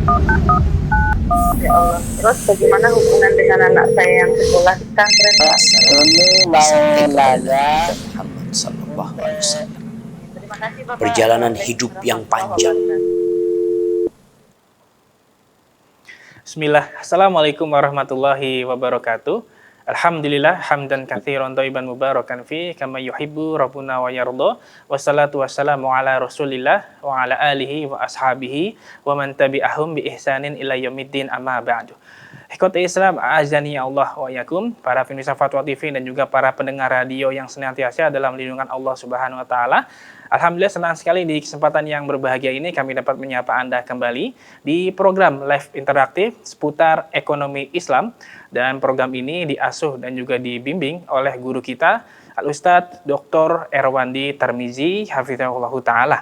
Ya Allah. Terus bagaimana hubungan dengan anak saya yang sekolah di pesantren? Ini mau nanya Muhammad sallallahu alaihi wasallam. Terima kasih Bapak. Perjalanan hidup yang panjang. Bismillah. Assalamualaikum warahmatullahi wabarakatuh. Alhamdulillah hamdan katsiran thayyiban mubarakan fi kama yuhibbu rabbuna wa yarda. Wassalatu wassalamu ala Rasulillah wa ala alihi wa ashabihi wa man tabi'ahum bi ihsanin ila yaumiddin amma ba'du. Ikhwati Islam, azani Allah wa yakum, para pemirsa Fatwa TV dan juga para pendengar radio yang senantiasa dalam lindungan Allah Subhanahu wa taala. Alhamdulillah senang sekali di kesempatan yang berbahagia ini kami dapat menyapa Anda kembali di program live interaktif seputar ekonomi Islam, dan program ini diasuh dan juga dibimbing oleh guru kita Al-Ustadz Dr. Erwandi Tarmizi hafizahullah taala.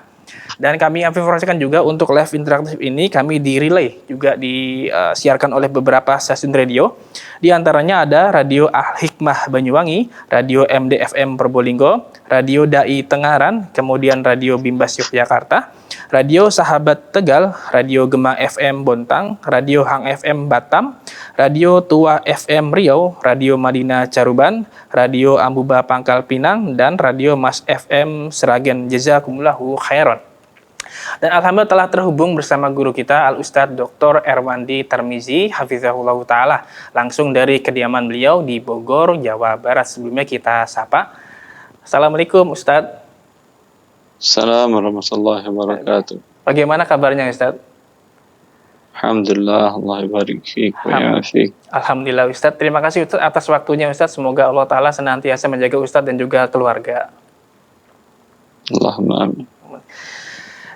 Dan kami informasikan juga untuk live interaktif ini kami di-relay juga disiarkan oleh beberapa stasiun radio. Di antaranya ada Radio Al-Hikmah Banyuwangi, Radio MDFM Probolinggo, Radio Dai Tengaran, kemudian Radio Bimbas Yogyakarta, Radio Sahabat Tegal, Radio Gema FM Bontang, Radio Hang FM Batam, Radio Tua FM Riau, Radio Madinah Caruban, Radio Ambuba Pangkal Pinang, dan Radio Mas FM Seragen. Jazakumullahu khairan. Dan alhamdulillah telah terhubung bersama guru kita Al-Ustadz Dr. Erwandi Tarmizi hafizahullah ta'ala, langsung dari kediaman beliau di Bogor, Jawa Barat. Sebelumnya kita sapa. Assalamualaikum Ustadz. Assalamualaikum warahmatullahi wabarakatuh. Bagaimana kabarnya Ustadz? Alhamdulillah, Allah barik fiik wa ya'afik. Alhamdulillah Ustadz, terima kasih Ustadz atas waktunya Ustadz. Semoga Allah Ta'ala senantiasa menjaga Ustadz dan juga keluarga. Allahumma amin.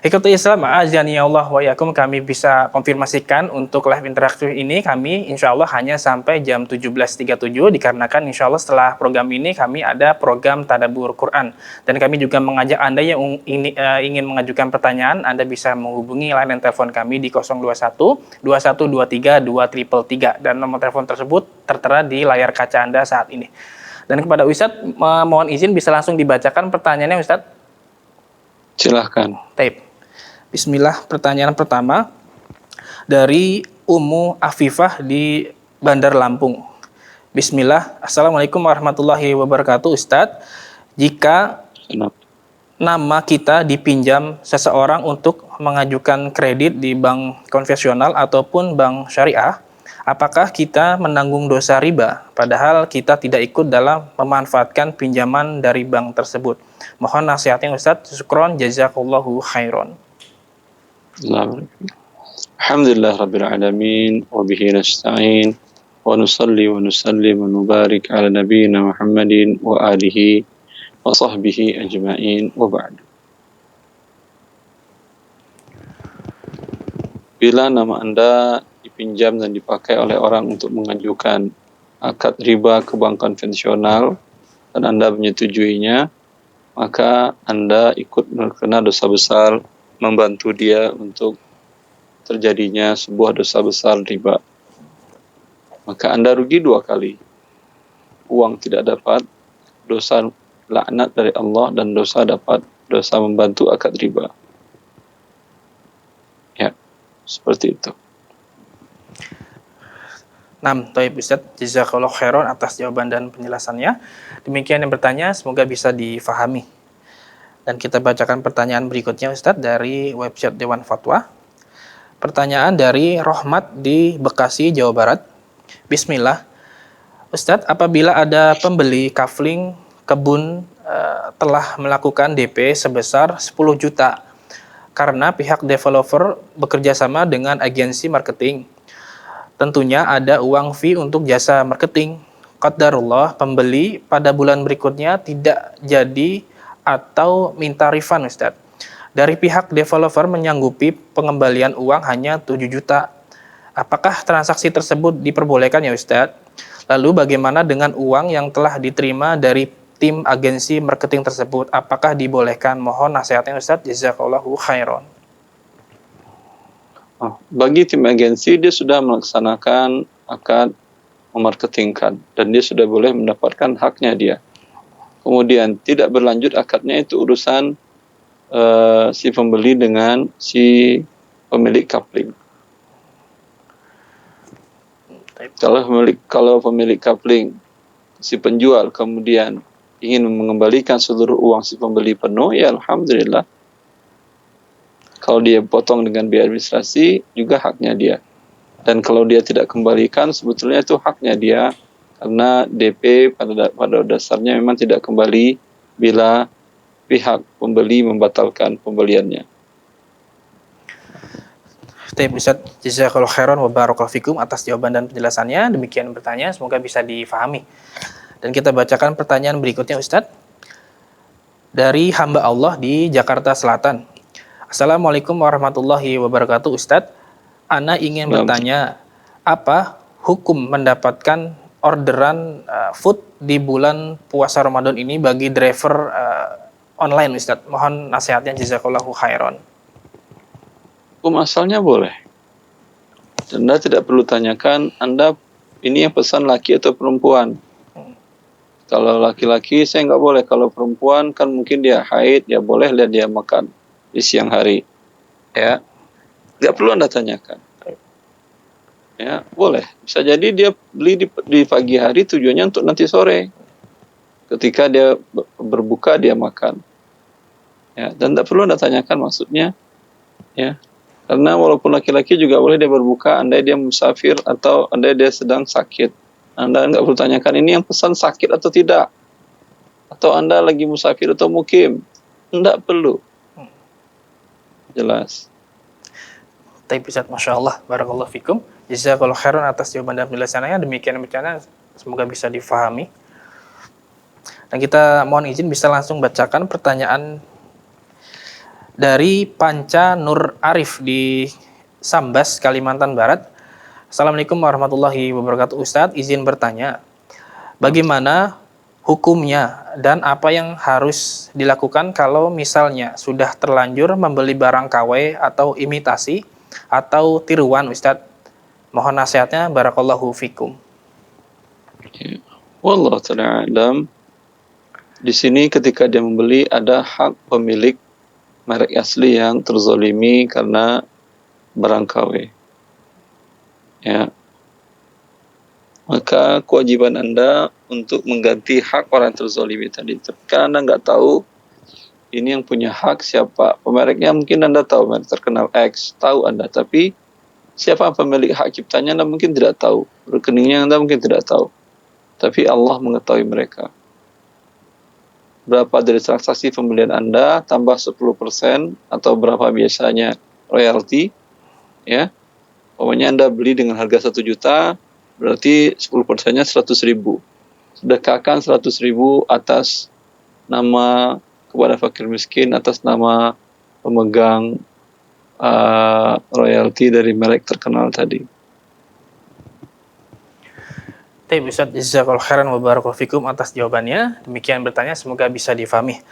Ikhwati Islam, azani Allah wa yakum, kami bisa konfirmasikan untuk live interaktif ini kami insya Allah hanya sampai jam 17.37, dikarenakan insya Allah setelah program ini kami ada program Tadabbur Quran. Dan kami juga mengajak Anda yang ingin mengajukan pertanyaan, Anda bisa menghubungi layanan telepon kami di 021 2123 2333, dan nomor telepon tersebut tertera di layar kaca Anda saat ini. Dan kepada Ustadz, mohon izin bisa langsung dibacakan pertanyaannya Ustadz. Silahkan. Taib. Bismillah, pertanyaan pertama dari Ummu Afifah di Bandar Lampung. Bismillah, Assalamualaikum warahmatullahi wabarakatuh Ustadz. Jika nama kita dipinjam seseorang untuk mengajukan kredit di bank konvensional ataupun bank syariah, apakah kita menanggung dosa riba padahal kita tidak ikut dalam memanfaatkan pinjaman dari bank tersebut? Mohon nasihatnya Ustadz. Syukron, jazakallahu khairan. Alhamdulillah Rabbil Alamin, wa bihi nasta'in, wa nusalli wa nusallim wa nubarik ala nabiyyina Muhammadin wa alihi wa sahbihi ajma'in, wa ba'du. Bila nama Anda dipinjam dan dipakai oleh orang untuk mengajukan akad riba ke bank konvensional dan Anda menyetujuinya, maka Anda ikut terkena dosa besar membantu dia untuk terjadinya sebuah dosa besar riba. Maka Anda rugi dua kali. Uang tidak dapat, dosa laknat dari Allah, dan dosa dapat, dosa membantu akad riba. Ya, seperti itu. Taib Ustadz, jazakallahu khairan atas jawaban dan penjelasannya. Demikian yang bertanya, semoga bisa difahami. Dan kita bacakan pertanyaan berikutnya Ustadz dari website Dewan Fatwa. Pertanyaan dari Rohmat di Bekasi, Jawa Barat. Bismillah. Ustadz, apabila ada pembeli kafling kebun telah melakukan DP sebesar 10 juta karena pihak developer bekerja sama dengan agensi marketing, tentunya ada uang fee untuk jasa marketing. Qadarullah, pembeli pada bulan berikutnya tidak jadi atau minta refund Ustadz. Dari pihak developer menyanggupi pengembalian uang hanya 7 juta. Apakah transaksi tersebut diperbolehkan ya Ustadz? Lalu bagaimana dengan uang yang telah diterima dari tim agensi marketing tersebut? Apakah dibolehkan? Mohon nasihatnya Ustadz. Jazakallahu khairan. Bagi tim agensi, dia sudah melaksanakan akad memarketingkan dan dia sudah boleh mendapatkan haknya dia. Kemudian tidak berlanjut akadnya, itu urusan si pembeli dengan si pemilik kapling. Kalau pemilik kapling si penjual kemudian ingin mengembalikan seluruh uang si pembeli penuh, ya alhamdulillah. Kalau dia potong dengan biaya administrasi, juga haknya dia. Dan kalau dia tidak kembalikan, sebetulnya itu haknya dia, karena DP pada dasarnya memang tidak kembali bila pihak pembeli membatalkan pembeliannya. Baik Ustaz, jazakallahu khairan wa barakallahu fikum atas jawaban dan penjelasannya. Demikian bertanya, semoga bisa difahami. Dan kita bacakan pertanyaan berikutnya Ustaz. Dari hamba Allah di Jakarta Selatan. Assalamualaikum warahmatullahi wabarakatuh Ustaz. Ana ingin bertanya, apa hukum mendapatkan orderan food di bulan puasa Ramadan ini bagi driver online Ustaz? Mohon nasihatnya, jazakallahu khairan. Hukum asalnya boleh. Anda tidak perlu tanyakan, Anda ini yang pesan laki atau perempuan. Kalau laki-laki saya nggak boleh. Kalau perempuan kan mungkin dia haid, ya boleh lihat dia makan di siang hari. Ya, nggak perlu Anda tanyakan. Ya, boleh. Bisa jadi dia beli di pagi hari tujuannya untuk nanti sore. Ketika dia berbuka dia makan. Ya, dan tidak perlu Anda tanyakan maksudnya. Ya. Karena walaupun laki-laki juga boleh dia berbuka, andai dia musafir atau andai dia sedang sakit. Anda nggak perlu tanyakan ini yang pesan sakit atau tidak. Atau Anda lagi musafir atau mukim. Tidak perlu. Jelas. Baik Ustaz, Masya Allah, barakallahu fikum. Jazakallahu khairan atas jawaban dan penjelasannya. Demikian bercanda, semoga bisa difahami. Dan kita mohon izin bisa langsung bacakan pertanyaan dari Panca Nur Arif di Sambas, Kalimantan Barat. Assalamualaikum warahmatullahi wabarakatuh Ustadz, izin bertanya, bagaimana hukumnya dan apa yang harus dilakukan kalau misalnya sudah terlanjur membeli barang KW atau imitasi atau tiruan Ustadz? Mohon nasihatnya, barakallahu fikum. Wallahu ta'ala alam. Di sini ketika dia membeli ada hak pemilik merek asli yang terzolimi karena barang KW. Ya. Maka kewajiban Anda untuk mengganti hak orang terzolimi tadi. Karena Anda nggak tahu ini yang punya hak siapa. Pemereknya mungkin Anda tahu, merek terkenal X, tahu Anda. Tapi siapa pemilik hak ciptanya Anda mungkin tidak tahu. Rekeningnya Anda mungkin tidak tahu. Tapi Allah mengetahui mereka. Berapa dari transaksi pembelian Anda tambah 10% atau berapa biasanya royalti, ya. Pokoknya Anda beli dengan harga 1 juta, berarti 10%-nya 100.000. Sedekahkan 100.000 atas nama kepada fakir miskin, atas nama pemegang royalti dari merek terkenal tadi. Baik Ustaz, jazakallahu khairan wa barakallahu fikum atas jawabannya. Demikian bertanya, semoga bisa difahami.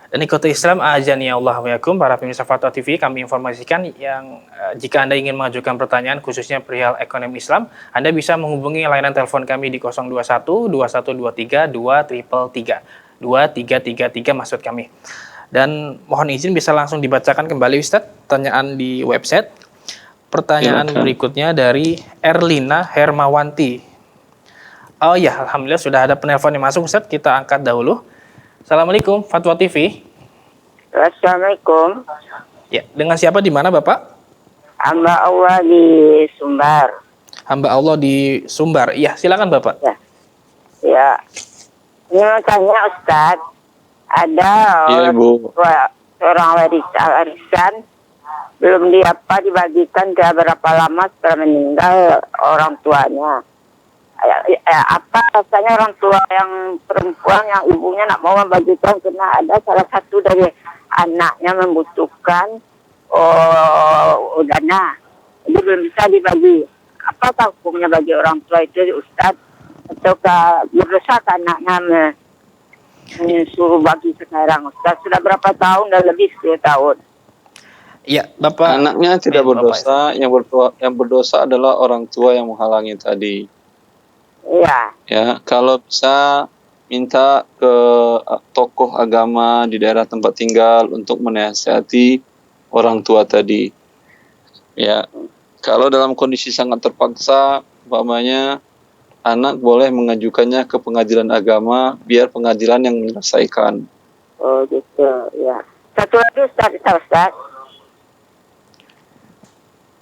Dan ikhwatul Islam, ajani Allah wa yakum, para pemirsa Fatwa TV, kami informasikan yang jika Anda ingin mengajukan pertanyaan khususnya perihal ekonomi Islam, Anda bisa menghubungi layanan telepon kami di 021 2123 2333 2333 maksud kami. Dan mohon izin bisa langsung dibacakan kembali Ustaz pertanyaan di website. Pertanyaan berikutnya dari Erlina Hermawanti. Oh ya, alhamdulillah sudah ada penelpon yang masuk Ustaz, kita angkat dahulu. Assalamualaikum Fatwa TV. Assalamualaikum. Ya, dengan siapa di mana Bapak? Hamba Allah di Sumbar. Hamba Allah di Sumbar. Iya, silakan Bapak. Ya. Ini mau tanya Ustaz, ada orang warisan belum dibagikan ke berapa lama setelah meninggal orang tuanya. Apa rasanya orang tua yang perempuan yang ibunya nak mau membagikan karena ada salah satu dari anaknya membutuhkan dana, jadi belum bisa dibagi. Apa hukumnya bagi orang tua itu Ustaz? Ataukah berdosa anaknya suruh bagi sekarang Ustaz? Sudah berapa tahun? Dah lebih 10 tahun. Iya, Bapak. Anaknya tidak berdosa, yang berdosa adalah orang tua yang menghalangi tadi. Iya. Ya, kalau bisa minta ke tokoh agama di daerah tempat tinggal untuk menasihati orang tua tadi. Ya, kalau dalam kondisi sangat terpaksa umpamanya anak boleh mengajukannya ke pengadilan agama biar pengadilan yang menyelesaikan. Oh gitu, ya. Satu lagi Ustaz.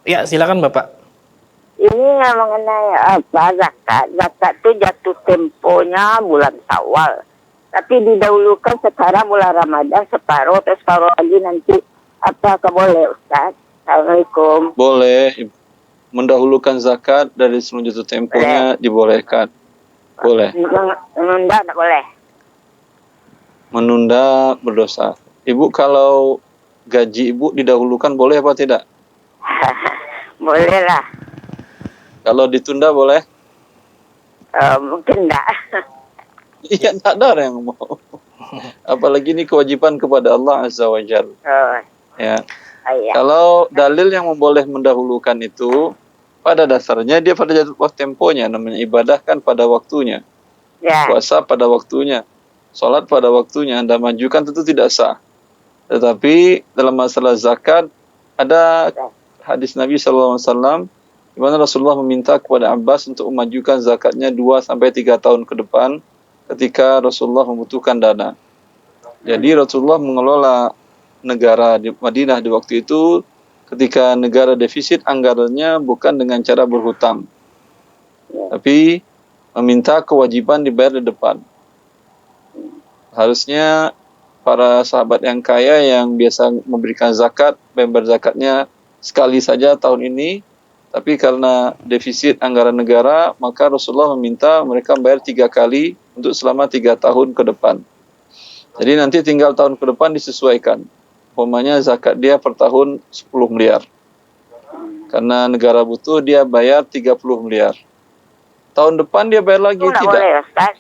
Ya, silakan Bapak. Ini yang mengenai apa zakat. Zakat itu jatuh temponya bulan Syawal. Tapi didahulukan sekarang bulan Ramadan separuh, terus separuh lagi nanti apakah boleh Ustaz? Assalamualaikum. Boleh mendahulukan zakat dari sebelum jatuh temponya dibolehkan. Boleh. Menunda tidak boleh. Menunda berdosa. Ibu kalau gaji ibu didahulukan boleh apa tidak? Boleh lah. Kalau ditunda boleh? Mungkin enggak. Iya, tak ada orang yang mau. Apalagi ini kewajiban kepada Allah Azza wa Jalla. Oh, Ya. iya. Kalau dalil yang boleh mendahulukan itu pada dasarnya dia pada jatuh temponya, namanya ibadah kan pada waktunya. Ya. Puasa pada waktunya. Salat pada waktunya. Anda majukan tentu tidak sah. Tetapi dalam masalah zakat ada hadis Nabi SAW di mana Rasulullah meminta kepada Abbas untuk memajukan zakatnya 2-3 tahun ke depan ketika Rasulullah membutuhkan dana. Jadi Rasulullah mengelola negara di Madinah di waktu itu ketika negara defisit anggarannya bukan dengan cara berhutang, tapi meminta kewajiban dibayar di depan. Harusnya para sahabat yang kaya yang biasa memberikan zakat, membayar zakatnya sekali saja tahun ini, tapi karena defisit anggaran negara, maka Rasulullah meminta mereka membayar 3 kali untuk selama 3 tahun ke depan. Jadi nanti tinggal tahun ke depan disesuaikan. Umpamanya zakat dia per tahun 10 miliar. Karena negara butuh dia bayar 30 miliar. Tahun depan dia bayar lagi tidak. Boleh, Ustaz.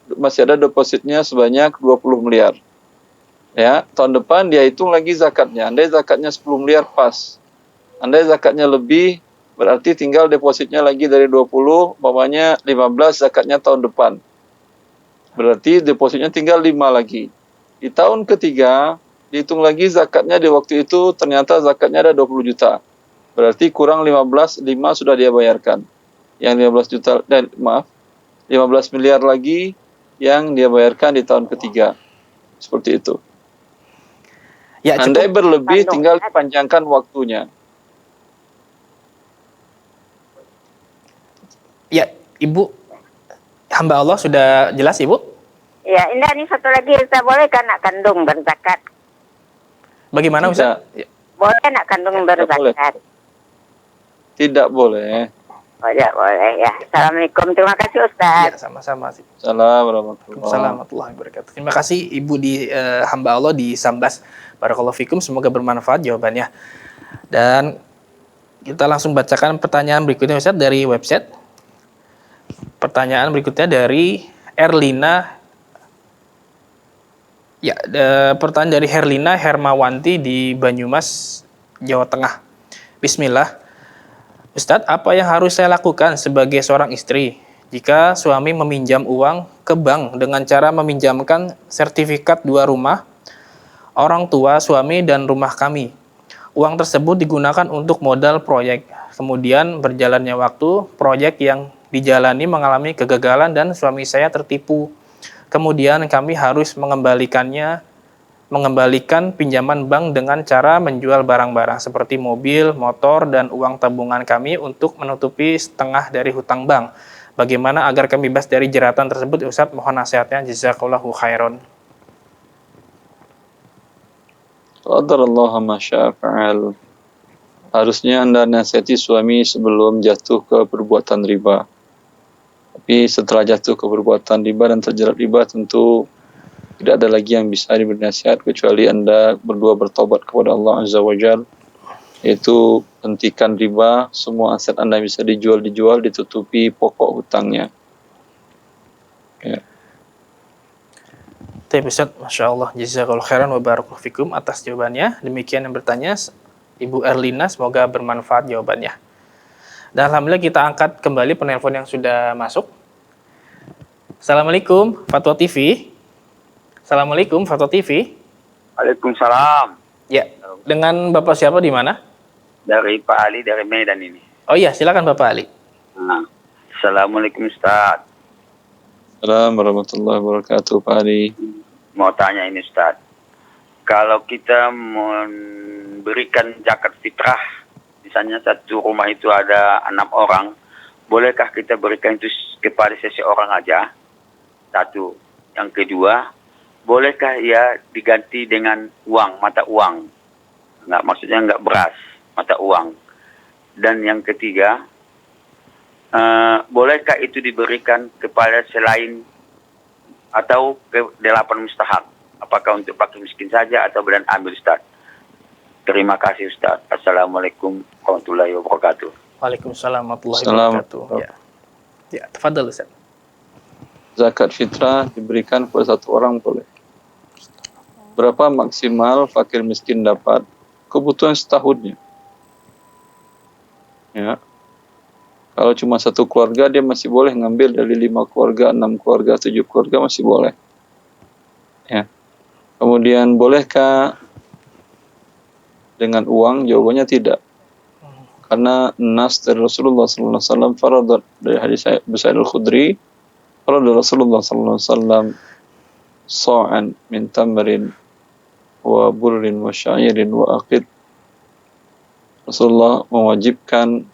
Masih ada depositnya sebanyak 20 miliar. Ya, tahun depan dia hitung lagi zakatnya. Andai zakatnya 10 miliar pas. Andai zakatnya lebih, berarti tinggal depositnya lagi dari 20, umpamanya 15 zakatnya tahun depan. Berarti depositnya tinggal 5 lagi. Di tahun ketiga, dihitung lagi zakatnya di waktu itu, ternyata zakatnya ada 20 juta. Berarti kurang 15 sudah dia bayarkan. Yang 15 miliar lagi yang dia bayarkan di tahun ketiga. Seperti itu. Ya, Andai berlebih, tinggal dipanjangkan waktunya. Ya, Ibu, hamba Allah sudah jelas, Ibu? Ya, ini satu lagi, Ustaz, boleh kan anak kandung berzakat? Bagaimana, Ustaz? Boleh anak kandung berzakat? Tidak boleh. Oh, ya, boleh ya. Assalamualaikum, terima kasih Ustaz. Ya, sama-sama. Assalamualaikum warahmatullahi wabarakatuh. Terima kasih Ibu di hamba Allah di Sambas. Barakallahu fikum, semoga bermanfaat jawabannya. Dan kita langsung bacakan pertanyaan berikutnya, Ustaz, dari website. Pertanyaan berikutnya dari Erlina. Ya, pertanyaan dari Herlina Hermawanti di Banyumas, Jawa Tengah. Bismillah. Ustadz, apa yang harus saya lakukan sebagai seorang istri jika suami meminjam uang ke bank dengan cara meminjamkan sertifikat 2 rumah, orang tua suami dan rumah kami? Uang tersebut digunakan untuk modal proyek. Kemudian berjalannya waktu, proyek yang dijalani mengalami kegagalan dan suami saya tertipu. Kemudian kami harus mengembalikan pinjaman bank dengan cara menjual barang-barang seperti mobil, motor, dan uang tabungan kami untuk menutupi setengah dari hutang bank. Bagaimana agar kami bebas dari jeratan tersebut, Ustaz? Mohon nasihatnya. Jazakallahu khairan. Qadarallahu ma syaa fa'al. Harusnya Anda nasihati suami sebelum jatuh ke perbuatan riba. Tapi setelah jatuh ke perbuatan riba dan terjerat riba, tentu tidak ada lagi yang bisa diberi nasihat kecuali Anda berdua bertobat kepada Allah Azza wa Jalla, yaitu hentikan riba, semua aset Anda bisa dijual, ditutupi pokok hutangnya. Ya. Ustaz, Masya Allah, jazakallahu khairan wa barakallahu fikum atas jawabannya. Demikian yang bertanya Ibu Erlina, semoga bermanfaat jawabannya. Dan alhamdulillah kita angkat kembali penelpon yang sudah masuk. Assalamualaikum, Fatwa TV. Assalamualaikum, Fatwa TV. Waalaikumsalam. Ya, dengan Bapak siapa di mana? Dari Pak Ali dari Medan ini. Oh iya, silakan Bapak Ali. Nah, Assalamualaikum Ustaz. Assalamualaikum warahmatullahi wabarakatuh, Pak Ali. Mau tanya ini Ustaz. Kalau kita memberikan zakat fitrah, misalnya satu rumah itu ada 6 orang, bolehkah kita berikan itu kepada seseorang aja? Satu. Yang kedua, bolehkah ia diganti dengan uang, mata uang? Maksudnya nggak beras, mata uang. Dan yang ketiga, bolehkah itu diberikan kepada selain atau ke 8 mustahak? Apakah untuk fakir miskin saja atau beran ambil Ustaz? Terima kasih Ustaz. Assalamualaikum warahmatullahi wabarakatuh. Waalaikumsalam warahmatullahi Assalamualaikum. wabarakatuh. Ya, tafadhal Ustaz. Zakat fitrah diberikan kepada satu orang boleh. Berapa maksimal fakir miskin dapat? Kebutuhan setahunnya. Ya. Kalau cuma satu keluarga, dia masih boleh ngambil dari 5 keluarga, 6 keluarga, 7 keluarga masih boleh. Ya. Kemudian bolehkah dengan uang? Jawabannya tidak. Karena nas dari Rasulullah sallallahu alaihi wasallam faradat dari hadis Abu Sa'id Al-Khudri, farada Rasulullah sallallahu alaihi wasallam sa'an min tamrin wa burrin wa sya'irin wa aqid. Rasulullah mewajibkan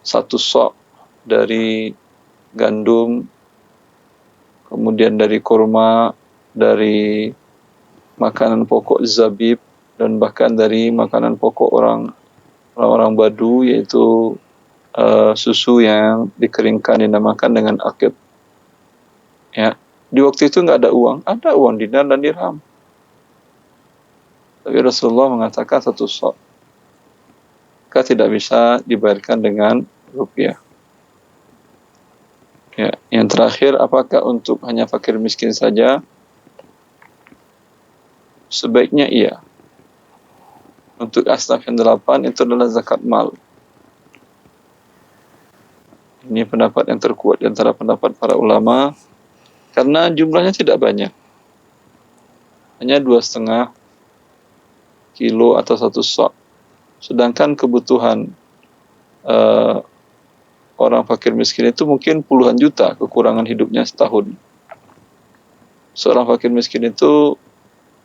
satu sa' dari gandum, kemudian dari kurma, dari makanan pokok zabib, dan bahkan dari makanan pokok orang Badu, yaitu susu yang dikeringkan dinamakan dengan akid. Ya, di waktu itu nggak ada uang dinar dan dirham. Tapi Rasulullah mengatakan satu sa', maka tidak bisa dibayarkan dengan rupiah. Ya, yang terakhir, apakah untuk hanya fakir miskin saja? Sebaiknya iya. Untuk asnaf yang 8 itu adalah zakat mal. Ini pendapat yang terkuat di antara pendapat para ulama, karena jumlahnya tidak banyak. Hanya 2,5 kilo atau 1 sa'. Sedangkan kebutuhan orang fakir miskin itu mungkin puluhan juta kekurangan hidupnya setahun. Seorang fakir miskin itu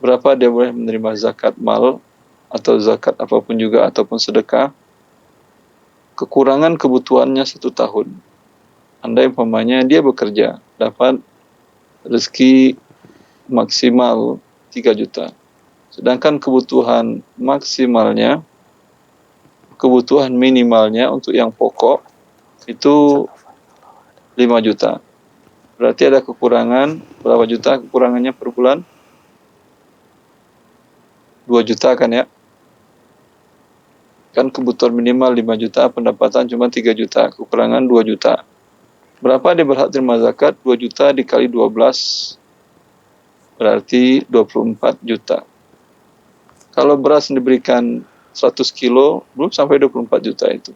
berapa dia boleh menerima zakat mal atau zakat apapun juga ataupun sedekah? Kekurangan kebutuhannya 1 tahun. Andai umpamanya dia bekerja dapat rezeki maksimal 3 juta. Sedangkan kebutuhan maksimalnya, kebutuhan minimalnya untuk yang pokok itu 5 juta. Berarti ada kekurangan berapa juta kekurangannya per bulan? 2 juta kan ya? Kan kebutuhan minimal 5 juta, pendapatan cuma 3 juta, kekurangan 2 juta. Berapa dia berhak terima zakat? 2 juta dikali 12, berarti 24 juta. Kalau beras diberikan 100 kilo, belum sampai 24 juta itu.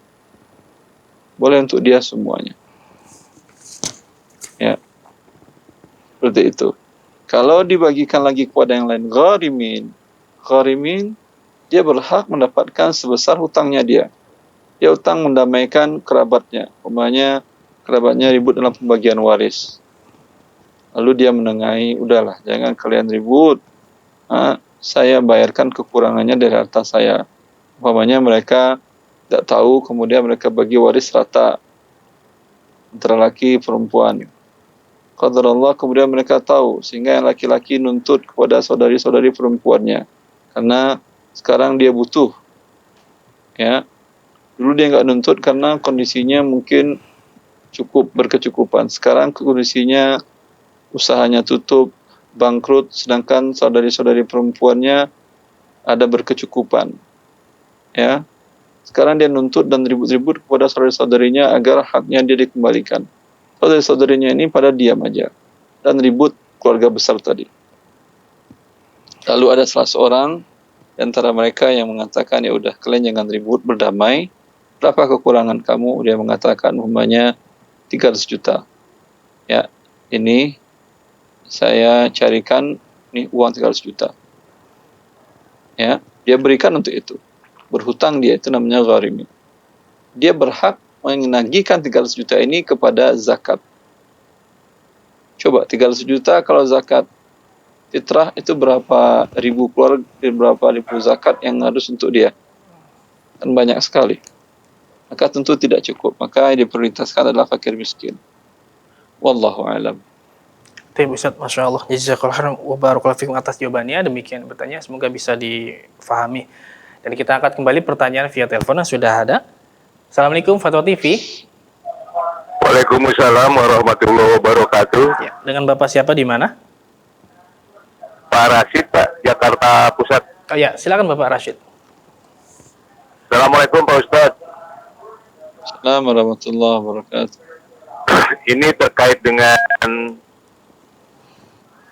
Boleh untuk dia semuanya. Ya. Seperti itu. Kalau dibagikan lagi kepada yang lain, gharimin, dia berhak mendapatkan sebesar hutangnya dia. Dia hutang mendamaikan kerabatnya. Umpamanya kerabatnya ribut dalam pembagian waris. Lalu dia menengahi, udahlah, jangan kalian ribut. Saya bayarkan kekurangannya dari harta saya. Umpamanya mereka tidak tahu, kemudian mereka bagi waris rata antara laki perempuan. Qadarullah, kemudian mereka tahu, sehingga yang laki-laki nuntut kepada saudari-saudari perempuannya. Karena sekarang dia butuh. Ya. Dulu dia nggak nuntut karena kondisinya mungkin cukup berkecukupan. Sekarang kondisinya usahanya tutup, bangkrut, sedangkan saudari-saudari perempuannya ada berkecukupan. Ya. Sekarang dia nuntut dan ribut-ribut kepada saudari-saudarinya agar haknya dia dikembalikan. Saudari-saudarinya ini pada diam aja dan ribut keluarga besar tadi. Lalu ada salah seorang di antara mereka yang mengatakan, ya udah kalian jangan ribut, berdamai. Berapa kekurangan kamu? Dia mengatakan umpamanya 300 juta. Ya, ini saya carikan nih uang 300 juta. Ya, dia berikan untuk itu. berhutang dia, itu namanya gharimi. Dia berhak menagihkan 300 juta ini kepada zakat. Coba 300 juta kalau zakat fitrah itu berapa ribu keluarga, berapa ribu zakat yang harus untuk dia. Kan banyak sekali. Maka tentu tidak cukup. Maka yang diprioritaskan adalah fakir miskin. Wallahu a'lam. Baik Ustaz, Masya Allah. Jazakallahu khairan wa barakallahu fikum atas jawabannya. Demikian bertanya, semoga bisa difahami. Dan kita angkat kembali pertanyaan via telepon yang sudah ada. Assalamualaikum Fatwa TV. Waalaikumsalam warahmatullahi wabarakatuh. Ya, dengan Bapak siapa di mana? Pak Rashid, Pak, Jakarta Pusat. Oh ya, silakan Bapak Rashid. Assalamualaikum Pak Ustadz. Assalamualaikum warahmatullahi wabarakatuh. Ini terkait dengan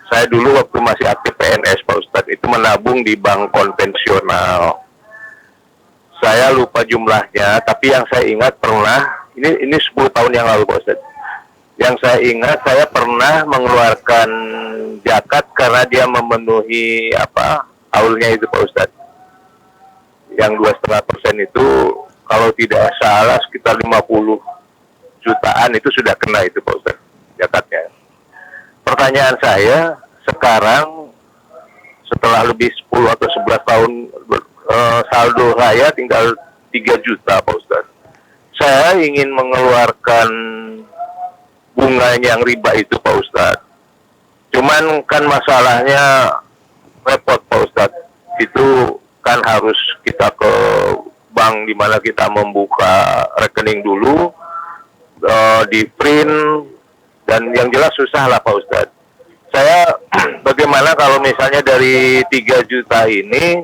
saya dulu waktu masih aktif PNS Pak Ustadz itu menabung di bank konvensional. Saya lupa jumlahnya, tapi yang saya ingat pernah ini 10 tahun yang lalu Pak Ustadz. Yang saya ingat saya pernah mengeluarkan zakat karena dia memenuhi aulnya itu Pak Ustadz. Yang 2,5% itu kalau tidak salah sekitar 50 jutaan itu sudah kena itu Pak Ustadz zakatnya. Pertanyaan saya sekarang setelah lebih 10 atau 11 tahun saldo saya tinggal 3 juta Pak Ustadz. Saya ingin mengeluarkan bunganya yang riba itu Pak Ustadz. Cuman kan masalahnya repot Pak Ustadz. Itu kan harus kita ke bank di mana kita membuka rekening dulu, di print, dan yang jelas susah lah Pak Ustadz. Saya bagaimana kalau misalnya dari 3 juta ini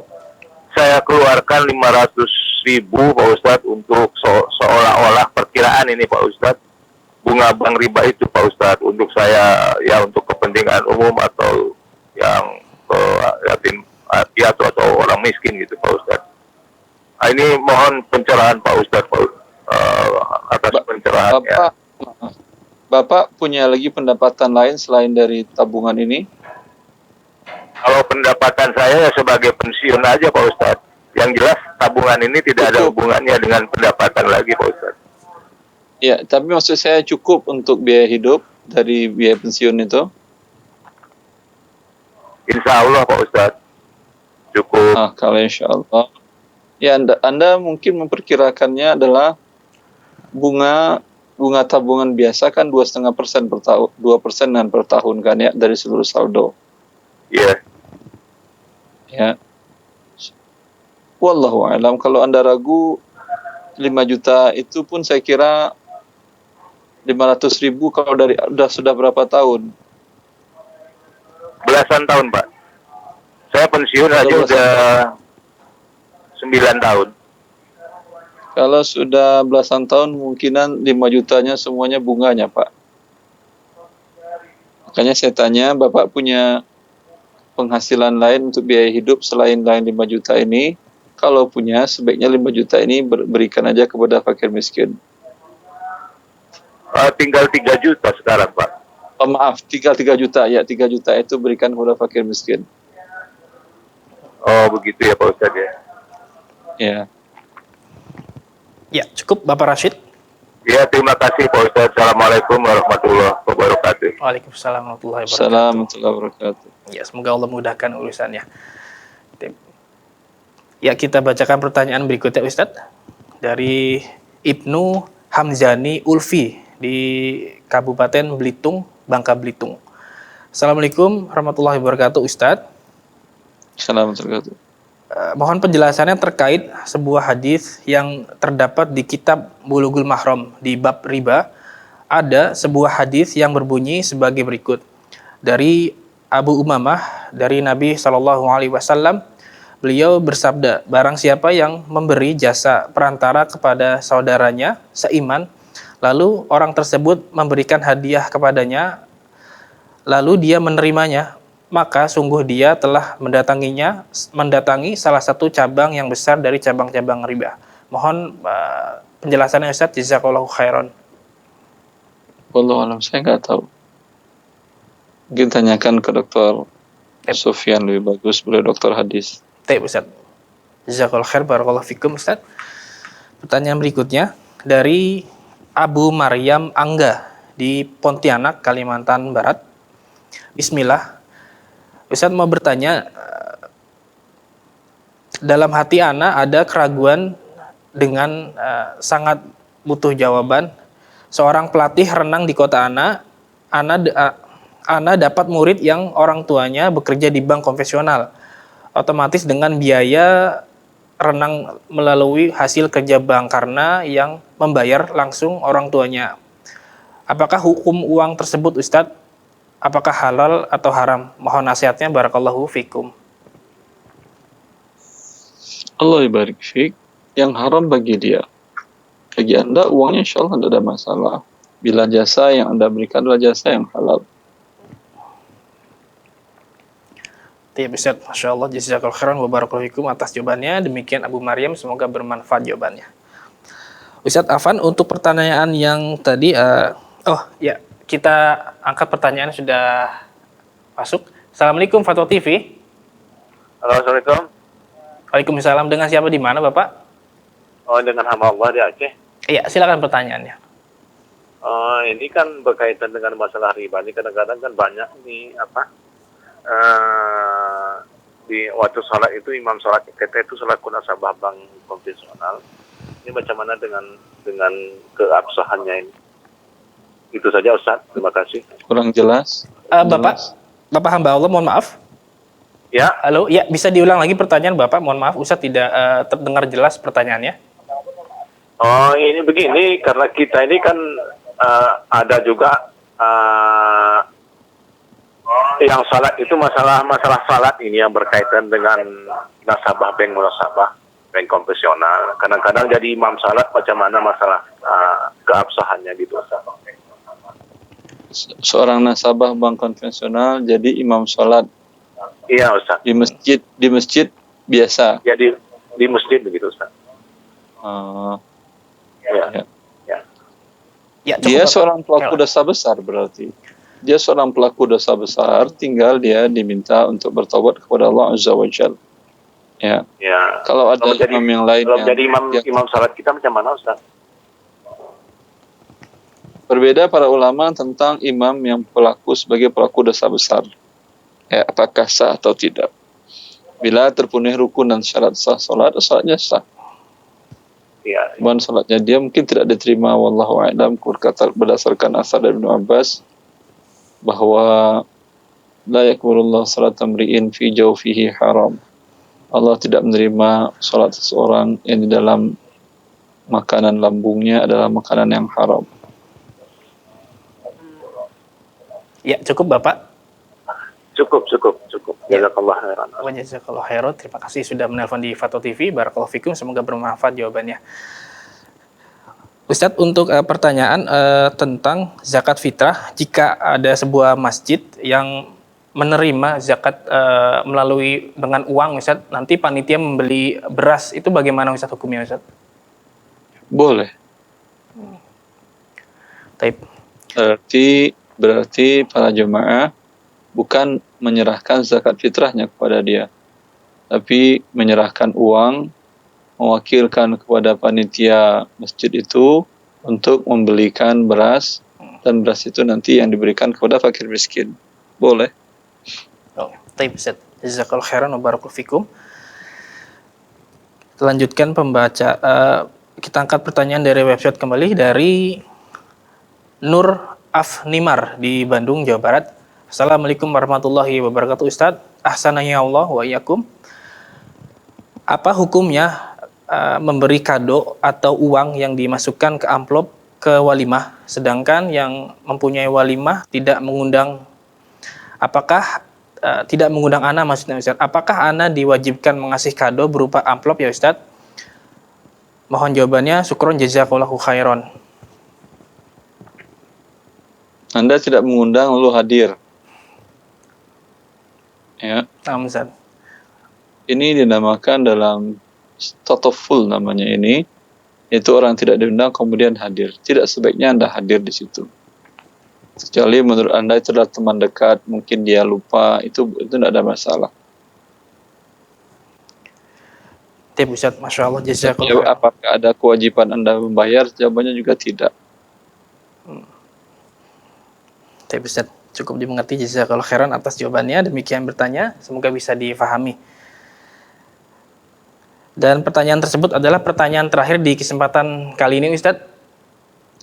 saya keluarkan 500.000 Pak Ustadz untuk seolah-olah perkiraan ini Pak Ustadz, bunga bank riba itu Pak Ustadz, untuk saya ya untuk kepentingan umum atau yang ke yatim piatu atau orang miskin gitu Pak Ustadz. Nah, ini mohon pencerahan Pak Ustadz atas pencerahannya. Bapak punya lagi pendapatan lain selain dari tabungan ini? Kalau pendapatan saya ya sebagai pensiun aja Pak Ustadz. Yang jelas tabungan ini tidak ada hubungannya dengan pendapatan lagi Pak Ustadz. Ya, tapi maksud saya cukup untuk biaya hidup dari biaya pensiun itu? Insya Allah Pak Ustadz cukup. Kalau insya Allah. Ya, Anda mungkin memperkirakannya adalah bunga tabungan biasa kan 2,5% per tahun, 2% per tahun kan ya dari seluruh saldo. Iya. Ya. Wallahu a'lam. Kalau Anda ragu 5 juta itu pun saya kira 500.000 kalau dari sudah berapa tahun? Belasan tahun Pak. Saya pensiun aja udah 9 tahun. Kalau sudah belasan tahun kemungkinan 5 jutanya semuanya bunganya Pak. Makanya saya tanya, Bapak punya penghasilan lain untuk biaya hidup selain 5 juta ini? Kalau punya, sebaiknya 5 juta ini berikan aja kepada fakir miskin. Tinggal 3 juta sekarang Pak. Oh, maaf, tinggal 3 juta. Ya, 3 juta itu berikan kepada fakir miskin. Oh begitu ya Pak Ustadz ya. Ya. Ya, cukup Bapak Rashid. Ya, terima kasih Pak Ustadz. Assalamualaikum warahmatullahi wabarakatuh. Waalaikumsalam warahmatullahi wabarakatuh. Assalamualaikum warahmatullahi wabarakatuh. Ya, semoga Allah mudahkan urusannya. Ya, kita bacakan pertanyaan berikutnya Ustadz. Dari Ibnu Hamzani Ulfi di Kabupaten Belitung, Bangka Belitung. Assalamualaikum warahmatullahi wabarakatuh Ustadz. Assalamualaikum warahmatullahi wabarakatuh. Mohon penjelasannya terkait sebuah hadis yang terdapat di kitab Bulughul Mahram di bab riba. Ada sebuah hadis yang berbunyi sebagai berikut. Dari Abu Umamah dari Nabi SAW, beliau bersabda, barang siapa yang memberi jasa perantara kepada saudaranya seiman, lalu orang tersebut memberikan hadiah kepadanya, lalu dia menerimanya, maka sungguh dia telah mendatangi salah satu cabang yang besar dari cabang-cabang riba. Mohon penjelasannya Ustaz, jazakallahu khairan. Wallahu a'lam, saya nggak tahu. Mungkin tanyakan ke Dr. Sufyan lebih bagus, beliau dokter hadis. Ustaz. Jazakallahu khair, barakallahu fikum Ustaz. Pertanyaan berikutnya dari Abu Maryam Angga di Pontianak, Kalimantan Barat. Bismillah. Ustaz mau bertanya, dalam hati ana ada keraguan dengan sangat butuh jawaban. Seorang pelatih renang di kota ana dapat murid yang orang tuanya bekerja di bank konvensional. Otomatis dengan biaya renang melalui hasil kerja bank karena yang membayar langsung orang tuanya. Apakah hukum uang tersebut Ustadz? Apakah halal atau haram? Mohon nasihatnya, barakallahu fikum. Allah ibarik fiik. Yang haram bagi dia. Bagi Anda uangnya insya Allah tidak ada masalah. Bila jasa yang Anda berikan adalah jasa yang halal. Ya Ustaz, Masya Allah, jazakallahu khairan wa barakallahu fikum atas jawabannya. Demikian Abu Maryam, semoga bermanfaat jawabannya. Ustaz Afan, untuk pertanyaan yang tadi, kita angkat pertanyaan sudah masuk. Assalamualaikum Fatwa TV. Halo, Assalamualaikum. Waalaikumsalam. Dengan siapa di mana Bapak? Oh, dengan hamba Allah di Aceh. Iya, silakan pertanyaannya. Ini kan berkaitan dengan masalah riba. Ini kadang-kadang kan banyak nih di waktu sholat itu imam sholat kita itu sholat nasabah bank konvensional. Ini macam mana dengan keabsahannya ini? Itu saja Ustaz. Terima kasih. Kurang jelas. Bapak hamba Allah, mohon maaf. Ya. Halo, ya bisa diulang lagi pertanyaan Bapak? Mohon maaf, Ustaz tidak terdengar jelas pertanyaannya. Oh, ini begini, karena kita ini kan ada juga yang salat itu masalah salat ini yang berkaitan dengan nasabah bank konvensional. Kadang-kadang jadi imam salat macam mana masalah keabsahannya gitu. Seorang nasabah bank konvensional jadi imam sholat. Iya Ustaz. Di masjid biasa. Jadi di masjid begitu Ustaz. Ya, Dia seorang pelaku dosa besar berarti. Dia seorang pelaku dosa besar, tinggal dia diminta untuk bertobat kepada Allah Azza wa Jalla. Ya. Kalau ada imam yang lain kalau jadi imam salat kita macam mana Ustaz? Berbeda para ulama tentang imam yang sebagai pelaku dosa besar. Ya, apakah sah atau tidak? Bila terpenuhi rukun dan syarat sah salatnya sah. Iya. Cuman salatnya dia mungkin tidak diterima, wallahu a'lam, berdasarkan asar dari Ibnu Abbas bahwa la yakburullah salat amri'in fi jawfihi haram. Allah tidak menerima salat seseorang yang di dalam makanan lambungnya adalah makanan yang haram. Ya, cukup Bapak. Cukup. Jazakallah khairan. Jazakallahu khairan. Terima kasih sudah menelpon di Fatwa TV. Barakallahu fikum. Semoga bermanfaat jawabannya. Ustadz, untuk pertanyaan tentang zakat fitrah, jika ada sebuah masjid yang menerima zakat melalui dengan uang, Ustadz, nanti panitia membeli beras, itu bagaimana Ustadz hukumnya Ustadz? Boleh. Taib. Berarti para jemaah bukan menyerahkan zakat fitrahnya kepada dia, tapi menyerahkan uang, mewakilkan kepada panitia masjid itu untuk membelikan beras, dan beras itu nanti yang diberikan kepada fakir miskin. Boleh. Taib Ustaz. Jazakallahu khairan wa barakallahu fikum. Lanjutkan pembaca. Kita angkat pertanyaan dari website kembali dari Nur Afnimar di Bandung, Jawa Barat. Assalamualaikum warahmatullahi wabarakatuh Ustaz. Ahsananya Allah wa iyyakum. Apa hukumnya memberi kado atau uang yang dimasukkan ke amplop ke walimah, sedangkan yang mempunyai walimah tidak mengundang? Apakah tidak mengundang ana maksudnya Ustaz? Apakah ana diwajibkan mengasih kado berupa amplop ya Ustaz? Mohon jawabannya. Syukron jazakallahu khairan. Anda tidak mengundang lalu hadir. Ya. Ustaz. Ini dinamakan dalam tataful namanya ini, yaitu orang tidak diundang kemudian hadir. Tidak sebaiknya Anda hadir di situ. Kecuali menurut Anda itu adalah teman dekat, mungkin dia lupa, itu tidak ada masalah. Tip Ustaz, Masya Allah, Ya, jazakallah. apakah ada kewajiban Anda membayar? Jawabannya juga tidak. Tip Ustaz, cukup dimengerti, jazakallah khairan atas jawabannya. Demikian bertanya, semoga bisa difahami. Dan pertanyaan tersebut adalah pertanyaan terakhir di kesempatan kali ini Ustaz.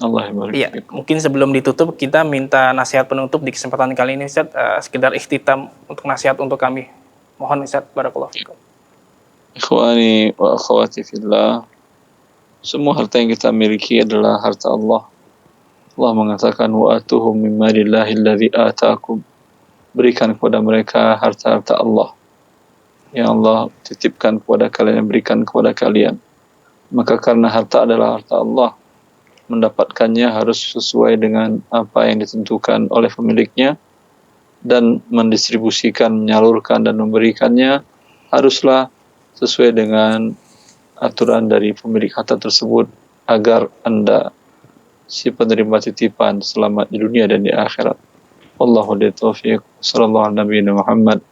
Allah barik Iya, fikum. mungkin sebelum ditutup kita minta nasihat penutup di kesempatan kali ini Ustaz, sekedar ikhtitam untuk nasihat untuk kami. Mohon Ustaz, barakallahu fikum. Ikhwani wa akhwati fillah, semua harta yang kita miliki adalah harta Allah. Allah mengatakan wa atuhum min malillahi alladzi ataakum. Berikan kepada mereka harta-harta Allah yang Allah titipkan kepada kalian, berikan kepada kalian. Maka karena harta adalah harta Allah, mendapatkannya harus sesuai dengan apa yang ditentukan oleh pemiliknya, dan mendistribusikan, menyalurkan dan memberikannya haruslah sesuai dengan aturan dari pemilik harta tersebut, agar Anda, si penerima titipan, selamat di dunia dan di akhirat. Wallahu taufiq. Sallallahu ala nabiyina Muhammad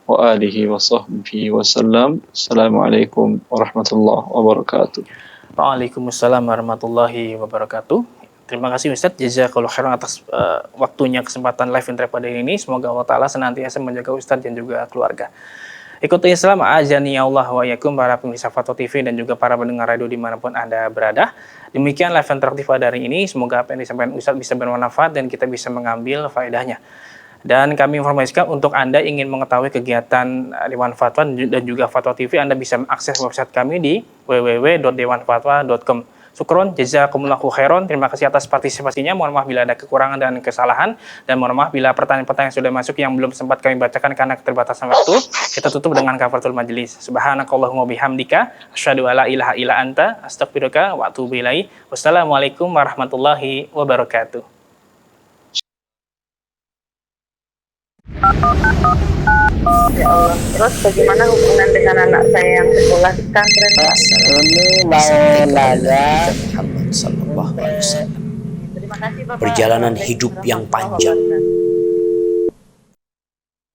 wa alihi wa sahbihi wasallam. Assalamualaikum warahmatullahi wabarakatuh. Waalaikumsalam warahmatullahi wabarakatuh. Terima kasih Ustaz, jazakallahu khairan atas waktunya, kesempatan live interact pada ini. Semoga Allah Ta'ala senantiasa menjaga Ustaz dan juga keluarga. Ikuti Islam, azani Allah wa yakum, para pemirsa Fatwa TV dan juga para pendengar radio dimanapun Anda berada. Demikian live interaktif pada hari ini. Semoga apa yang disampaikan Ustaz bisa bermanfaat dan kita bisa mengambil faedahnya. Dan kami informasikan untuk Anda ingin mengetahui kegiatan Dewan Fatwa dan juga Fatwa TV, Anda bisa mengakses website kami di www.dewanfatwa.com. Syukron, jazakumullahu khairan. Terima kasih atas partisipasinya. Mohon maaf bila ada kekurangan dan kesalahan. Dan mohon maaf bila pertanyaan-pertanyaan sudah masuk yang belum sempat kami bacakan karena keterbatasan waktu. Kita tutup dengan kafaratul majelis. Subhanakallahumma bihamdika, asyhadu alla ilaha illa anta, astaghfiruka wa atubu ilaik. Wassalamualaikum warahmatullahi wabarakatuh. Ya Allah. Terus bagaimana hubungan dengan anak saya yang sekolah di pesantren? Ini mau nanya, Muhammad sallallahu alaihi wasallam. Terima kasih Bapak. Perjalanan hidup yang panjang